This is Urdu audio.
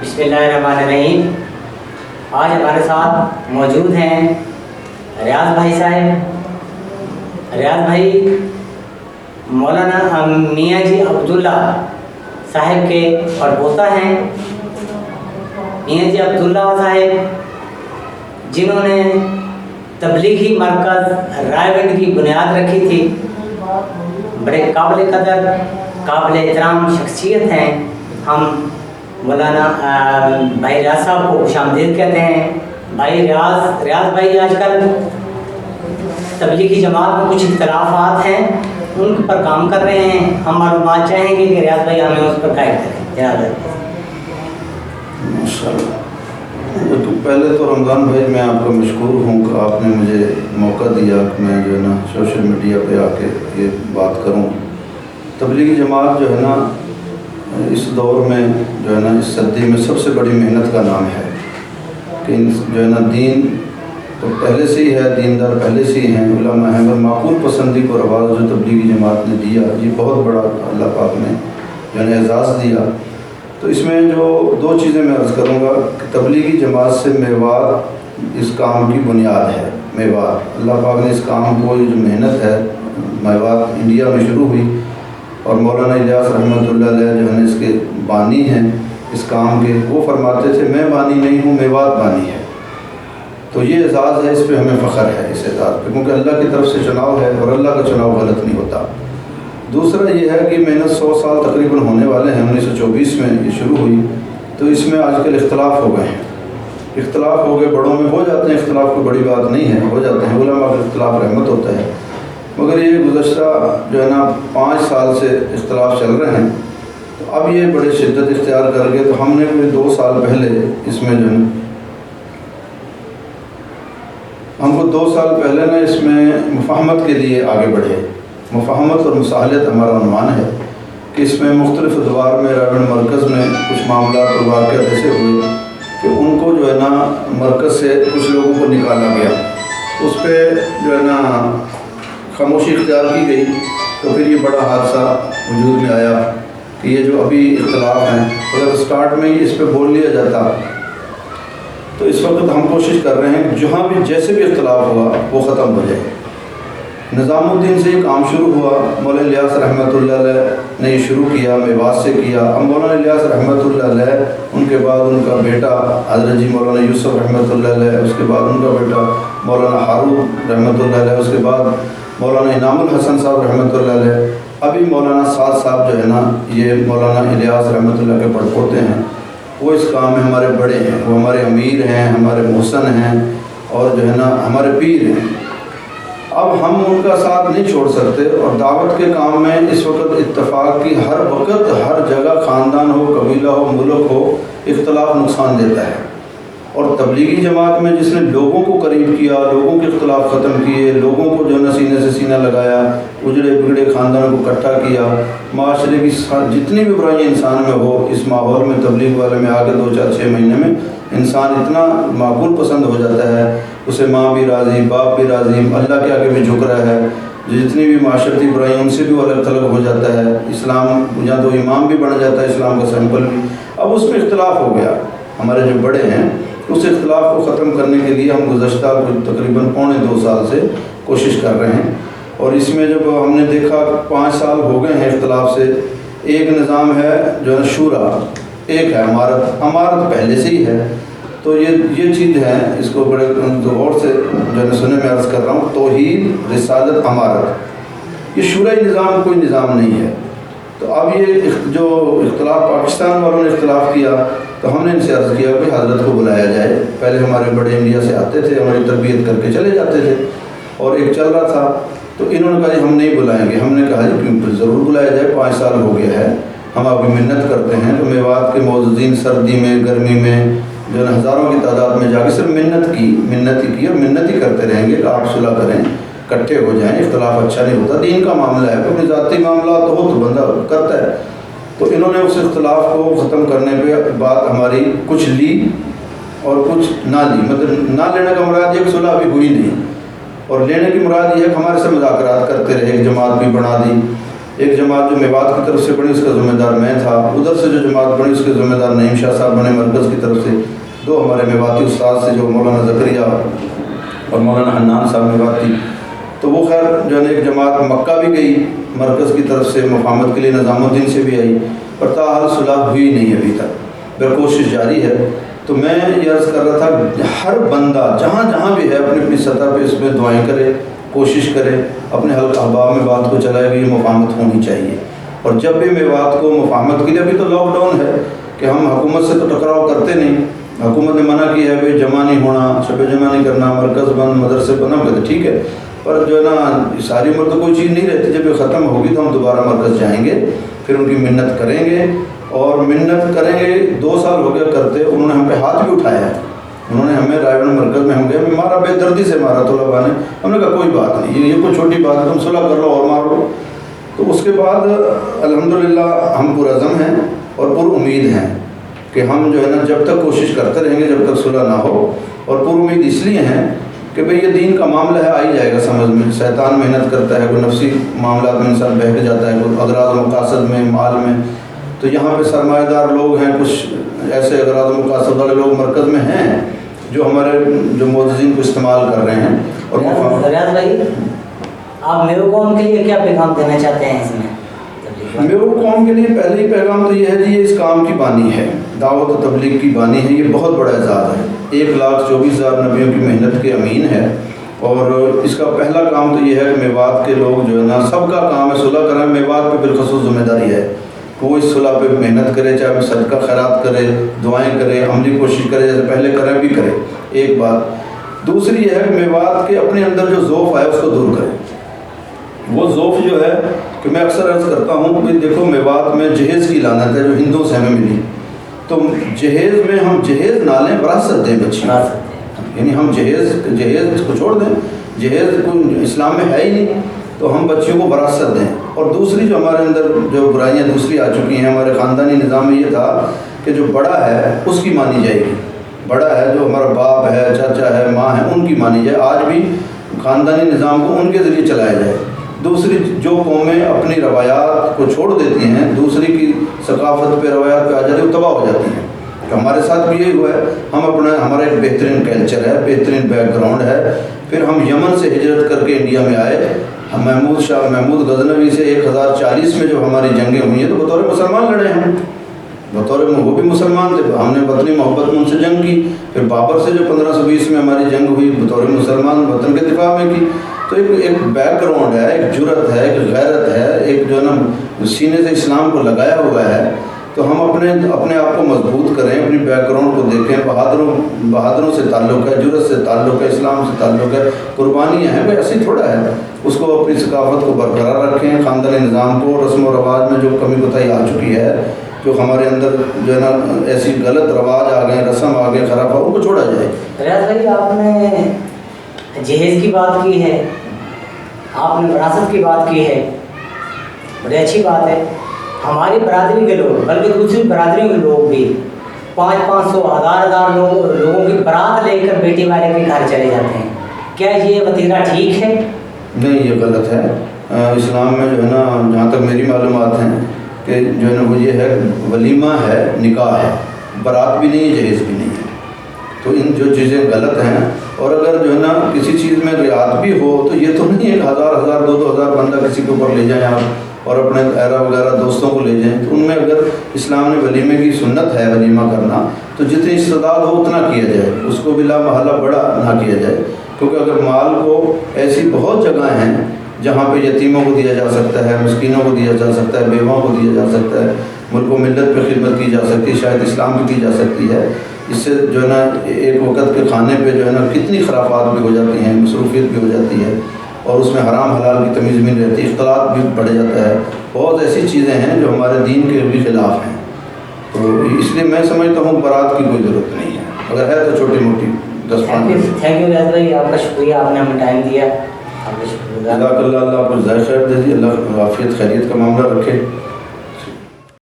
بسم اللہ الرحمن الرحیم۔ آج ہمارے ساتھ موجود ہیں ریاض بھائی صاحب۔ ریاض بھائی مولانا میاں جی عبداللہ صاحب کے پڑپوتا ہیں۔ میاں جی عبداللہ صاحب جنہوں نے تبلیغی مرکز رائے گنج کی بنیاد رکھی تھی، بڑے قابل قدر قابل احترام شخصیت ہیں۔ ہم مولانا بھائی ریاض صاحب کو خوش آمدید کہتے ہیں۔ بھائی ریاض بھائی آج کل تبلیغی جماعت میں کچھ اختلافات ہیں، ان پر کام کر رہے ہیں۔ ہم معلومات چاہیں گے کہ ریاض بھائی ہمیں اس پر قائد کریں۔ جناب ماشاءاللہ، تو پہلے تو رمضان بھائی میں آپ کا مشکور ہوں کہ آپ نے مجھے موقع دیا کہ میں جو ہے نا سوشل میڈیا پہ آ کے یہ بات کروں۔ تبلیغی جماعت جو ہے نا اس دور میں جو ہے نا اس صدی میں سب سے بڑی محنت کا نام ہے کہ جو ہے نا دین تو پہلے سے ہی ہے، دیندار پہلے سے ہی ہیں، علماء ہیں، اور معقول پسندی کو رواج جو تبلیغی جماعت نے دیا، یہ بہت بڑا اللہ پاک نے جو ہے اعزاز دیا۔ تو اس میں جو دو چیزیں میں عرض کروں گا کہ تبلیغی جماعت سے میوات اس کام کی بنیاد ہے۔ میوات اللہ پاک نے اس کام کو جو محنت ہے، میوات انڈیا میں شروع ہوئی اور مولانا الیاس رحمۃ اللہ علیہ جو ہے اس کے بانی ہیں اس کام کے، وہ فرماتے تھے میں بانی نہیں ہوں، میوات بانی ہے۔ تو یہ اعزاز ہے، اس پہ ہمیں فخر ہے اس اعزاز پہ، کیونکہ اللہ کی طرف سے چناؤ ہے اور اللہ کا چناؤ غلط نہیں ہوتا۔ دوسرا یہ ہے کہ محنت 100 سال تقریباً ہونے والے ہیں، 1924 میں یہ شروع ہوئی، تو اس میں آج کل اختلاف ہو گئے ہیں۔ اختلاف ہو گئے، بڑوں میں ہو جاتے ہیں، اختلاف کوئی بڑی بات نہیں ہے، ہو جاتے ہیں، علماء کا اختلاف رحمت ہوتا ہے۔ مگر یہ گزشتہ جو ہے نا 5 سال سے اختلاف چل رہے ہیں، تو اب یہ بڑے شدت اختیار کر گئے، تو ہم نے کوئی 2 سال پہلے اس میں جو ہے ہم کو 2 سال پہلے نا اس میں مفاہمت کے لیے آگے بڑھے۔ مفاہمت اور مصالحت ہمارا عنوان ہے کہ اس میں مختلف ادوار میں رائے مرکز میں کچھ معاملات اور واقعات ایسے ہوئے کہ ان کو جو ہے نا مرکز سے کچھ لوگوں کو نکالا گیا، اس پہ جو ہے نا خاموشی اختیار کی گئی۔ تو پھر یہ بڑا حادثہ وجود میں آیا کہ یہ جو ابھی اختلاف ہیں، اگر اسٹارٹ میں ہی اس پہ بول لیا جاتا تو اس وقت ہم کوشش کر رہے ہیں کہ جہاں بھی جیسے بھی اختلاف ہوا وہ ختم ہو جائے۔ نظام الدین سے یہ کام شروع ہوا، مولانا الیاس رحمۃ اللہ علیہ نے یہ شروع کیا، میوات سے کیا۔ اب مولانا الیاس رحمۃ اللہ علیہ، ان کے بعد ان کا بیٹا حضرت جی مولانا یوسف رحمۃ اللہ علیہ، اس کے بعد ان کا بیٹا مولانا ہارون رحمۃ اللہ علیہ، اس کے بعد مولانا انعام الحسن صاحب رحمۃ اللہ علیہ، ابھی مولانا سعد صاحب جو ہے نا یہ مولانا الیاس رحمۃ اللہ کے پڑپوتے ہیں، وہ اس کام میں ہمارے بڑے ہیں، وہ ہمارے امیر ہیں، ہمارے محسن ہیں اور جو ہے نا ہمارے پیر ہیں۔ اب ہم ان کا ساتھ نہیں چھوڑ سکتے، اور دعوت کے کام میں اس وقت اتفاق کی ہر وقت ہر جگہ، خاندان ہو، قبیلہ ہو، ملک ہو، اختلاف نقصان دیتا ہے۔ اور تبلیغی جماعت میں جس نے لوگوں کو قریب کیا، لوگوں کے اختلاف ختم کیے، لوگوں کو جو ہے سینے سے سینہ لگایا، اجڑے بگڑے خاندانوں کو اکٹھا کیا، معاشرے کی جتنی بھی برائیاں انسان میں ہو، اس ماحول میں تبلیغ والے میں آگے 2 4 6 مہینے میں انسان اتنا معقول پسند ہو جاتا ہے، اسے ماں بھی راضی، باپ بھی راضی، اللہ کے آگے بھی جھک رہا ہے، جتنی بھی معاشرتی برائیاں ان سے بھی الگ تھلگ ہو جاتا ہے۔ اسلام یا تو امام بھی بن جاتا ہے، اسلام کا سیمپل بھی۔ اب اس میں اختلاف ہو گیا، ہمارے جو بڑے ہیں اس اختلاف کو ختم کرنے کے لیے ہم گزشتہ تقریباً 2.25 سال سے کوشش کر رہے ہیں۔ اور اس میں جب ہم نے دیکھا 5 سال ہو گئے ہیں اختلاف سے، ایک نظام ہے جو ہے شورا، ایک ہے امارت پہلے سے ہی ہے۔ تو یہ چیز ہے، اس کو بڑے غور سے جو ہے سنے میں عرض کر رہا ہوں، توحید، رسالت، امارت، یہ شورائی نظام کوئی نظام نہیں ہے۔ تو اب یہ جو اختلاف پاکستان والوں نے اختلاف کیا، تو ہم نے ان سے عرض کیا کہ حضرت کو بلایا جائے۔ پہلے ہمارے بڑے انڈیا سے آتے تھے، ہماری تربیت کر کے چلے جاتے تھے، اور ایک چل رہا تھا، تو انہوں نے کہا جی ہم نہیں بلائیں گے۔ ہم نے کہا جی کیوں، ضرور بلایا جائے، 5 سال ہو گیا ہے، ہم آپ کی منت کرتے ہیں۔ تو میوات کے معززین سردی میں گرمی میں جو ہے ہزاروں کی تعداد میں جا کے صرف منت کی اور منت ہی کرتے رہیں گے کہ آپ صلح کریں، اکٹھے ہو جائیں، اختلاف اچھا نہیں ہوتا، دین کا معاملہ ہے، اپنے ذاتی معاملات ہو تو بندہ کرتا ہے۔ تو انہوں نے اس اختلاف کو ختم کرنے پہ بات ہماری کچھ لی اور کچھ نہ لی، مطلب نہ لینے کا مراد یہ کہ صلح ابھی ہوئی نہیں، اور لینے کی مراد یہ ہے کہ ہمارے سے مذاکرات کرتے رہے، ایک جماعت بھی بنا دی، ایک جماعت جو میوات کی طرف سے بنی اس کا ذمہ دار میں تھا، ادھر سے جو جماعت بنی اس کے ذمہ دار نعیم شاہ صاحب بنے مرکز کی طرف سے، دو ہمارے میواتی استاد سے جو مولانا زکریا اور مولانا حنان صاحب میواتی، تو وہ خیر جو ہے نا ایک جماعت مکہ بھی گئی مرکز کی طرف سے مفاہمت کے لیے، نظام الدین سے بھی آئی، پر تاحال صلح ہوئی نہیں ابھی تک، پھر کوشش جاری ہے۔ تو میں یہ عرض کر رہا تھا ہر بندہ جہاں جہاں بھی ہے اپنی اپنی سطح پہ اس میں دعائیں کرے، کوشش کرے، اپنے حلقہ احباب میں بات کو چلائے کہ یہ مفاہمت ہونی چاہیے۔ اور جب بھی میوات کو مفاہمت کے لیے، ابھی تو لاک ڈاؤن ہے کہ ہم حکومت سے تو ٹکراؤ کرتے نہیں، حکومت نے منع کی ہے بھائی جمع نہیں ہونا، شب جمع نہیں کرنا، مرکز بند، مدرسے بند، ہم کہتے ٹھیک ہے، پر جو ہے نا ساری عمر تو کوئی چیز نہیں رہتی، جب یہ ختم ہوگی تو ہم دوبارہ مرکز جائیں گے، پھر ان کی منت کریں گے، اور منت کریں گے۔ 2 سال ہو گیا کرتے، انہوں نے ہم پہ ہاتھ بھی اٹھایا ہے، انہوں نے ہمیں رائے گڑھ مرکز میں ہم گئے، ہمیں مارا بے دردی سے مارا طلباء نے، ہم نے کہا کوئی بات نہیں، یہ کوئی چھوٹی بات ہے، تم صلح کر لو اور مار لو۔ تو اس کے بعد الحمدللہ ہم پرعزم ہیں اور پر امید ہیں کہ ہم جو ہے نا جب تک کوشش کرتے رہیں گے جب تک صلح نہ ہو، اور پر امید اس لیے ہیں کہ بھئی یہ دین کا معاملہ ہے، آ ہی جائے گا سمجھ میں، شیطان محنت کرتا ہے، کوئی نفسی معاملات میں انسان بہک جاتا ہے، کوئی اغراض و مقاصد میں، مال میں، تو یہاں پہ سرمایہ دار لوگ ہیں، کچھ ایسے اغراض و مقاصد والے لوگ مرکز میں ہیں جو ہمارے جو معززین کو استعمال کر رہے ہیں۔ اور ریاض بھائی آپ میرو قوم کے لیے کیا پیغام دینا چاہتے ہیں اس میں؟ میرو قوم کے لیے پہلے ہی پیغام تو یہ ہے جی، یہ اس کام کی بانی ہے، دعوت و تبلیغ کی بانی ہے، یہ بہت بڑا اعزاز ہے، 1,24,000 نبیوں کی محنت کے امین ہے، اور اس کا پہلا کام تو یہ ہے کہ میوات کے لوگ جو ہے نا سب کا کام ہے صلح کریں، میوات پہ بالخصوص ذمہ داری ہے، کوئی صلح پہ محنت کرے، چاہے وہ صدقہ خیرات کرے، دعائیں کرے، عملی کوشش کرے، جیسے پہلے کریں بھی کرے، ایک بات۔ دوسری یہ ہے کہ میوات کے اپنے اندر جو ذوف ہے اس کو دور کرے۔ وہ ذوف جو ہے کہ میں اکثر عرض کرتا ہوں کہ دیکھو میوات میں جہیز کی لعنت ہے جو ہندوؤں سے ہمیں ملی، تو جہیز میں ہم جہیز نہ لیں، وراثت دیں بچی، یعنی ہم جہیز کو چھوڑ دیں، جہیز کوئی اسلام میں ہے ہی نہیں، تو ہم بچیوں کو وراثت دیں۔ اور دوسری جو ہمارے اندر جو برائیاں دوسری آ چکی ہیں، ہمارے خاندانی نظام میں یہ تھا کہ جو بڑا ہے اس کی مانی جائے گی، بڑا ہے جو ہمارا باپ ہے، چاچا ہے، ماں ہے، ان کی مانی جائے، آج بھی خاندانی نظام کو ان کے ذریعے چلایا جائے۔ دوسری جو قومیں اپنی روایات کو چھوڑ دیتی ہیں، دوسری کی ثقافت پہ روایات پہ آ جاتی ہیں، وہ تباہ ہو جاتی ہیں۔ تو ہمارے ساتھ بھی یہی ہوا ہے، ہمارا ایک بہترین کلچر ہے، بہترین بیک گراؤنڈ ہے، پھر ہم یمن سے ہجرت کر کے انڈیا میں آئے، ہم محمود غزنوی سے 1040 میں جب ہماری جنگیں ہوئی ہیں تو بطور مسلمان لڑے ہم، وہ بھی مسلمان تھے، ہم نے وطنی محبت میں ان سے جنگ کی، پھر بابر سے جو 1520 میں ہماری جنگ ہوئی بطور مسلمان وطن کے دفاع میں کی۔ تو ایک بیک گراؤنڈ ہے، ایک جرت ہے، ایک غیرت ہے، ایک جو ہے نا سینے سے اسلام کو لگایا ہوا ہے۔ تو ہم اپنے آپ کو مضبوط کریں، اپنی بیک گراؤنڈ کو دیکھیں، بہادروں سے تعلق ہے، جرت سے تعلق ہے، اسلام سے تعلق ہے، قربانیاں ہیں، کوئی ایسی تھوڑا ہے، اس کو اپنی ثقافت کو برقرار رکھیں، خاندانی نظام کو، رسم و رواج میں جو کمی کوتاہی آ چکی ہے، جو ہمارے اندر جو ہے نا ایسی غلط رواج آ گئے، رسم آ گئے خراب، ان کو چھوڑا جائے۔ ریاض بھائی آپ نے جہیز کی بات کی ہے، آپ نے وراثت کی بات کی ہے، بڑی اچھی بات ہے۔ ہماری برادری کے لوگ بلکہ دوسری برادریوں کے لوگ بھی 500 1000 لوگوں کی برات لے کر بیٹی والے کے گھر چلے جاتے ہیں، کیا یہ وتیرہ ٹھیک ہے؟ نہیں، یہ غلط ہے۔ اسلام میں جو ہے نا جہاں تک میری معلومات ہیں کہ جو ہے نا وہ یہ ہے ولیمہ ہے، نکاح ہے، برات بھی نہیں ہے، جہیز بھی نہیں ہے، تو ان جو چیزیں غلط ہیں۔ اور اگر جو ہے نا کسی چیز میں رعایت بھی ہو تو یہ تو نہیں ہے کہ 1000 2000 بندہ کسی کے اوپر لے جائیں آپ اور اپنے ایرا وغیرہ دوستوں کو لے جائیں، تو ان میں اگر اسلام نے ولیمے کی سنت ہے ولیمہ کرنا تو جتنی استعداد ہو اتنا کیا جائے، اس کو بلا محالہ بڑا نہ کیا جائے، کیونکہ اگر مال کو ایسی بہت جگہیں ہیں جہاں پہ یتیموں کو دیا جا سکتا ہے، مسکینوں کو دیا جا سکتا ہے، بیواؤں کو دیا جا سکتا ہے، ملک و ملت پہ خدمت کی جا سکتی ہے، شاید اسلام کی جا سکتی ہے، اس سے جو ہے نا ایک وقت کے کھانے پہ جو ہے نا کتنی خرافات بھی ہو جاتی ہیں، مصروفیت بھی ہو جاتی ہے، اور اس میں حرام حلال کی تمیز بھی نہیں رہتی، اختلاط بھی بڑھ جاتا ہے، بہت ایسی چیزیں ہیں جو ہمارے دین کے بھی خلاف ہیں۔ تو اس لیے میں سمجھتا ہوں برات کی کوئی ضرورت نہیں ہے، اگر ہے تو چھوٹی موٹی 10-15 منٹ۔ تھینک یو ریاض بھائی، آپ کا شکریہ، آپ نے ہمیں ٹائم دیا، آپ کا شکریہ۔ جزاک اللہ، اللہ آپ کو جزائے خیر دے دی، اللہ عافیت خیریت کا معاملہ رکھے۔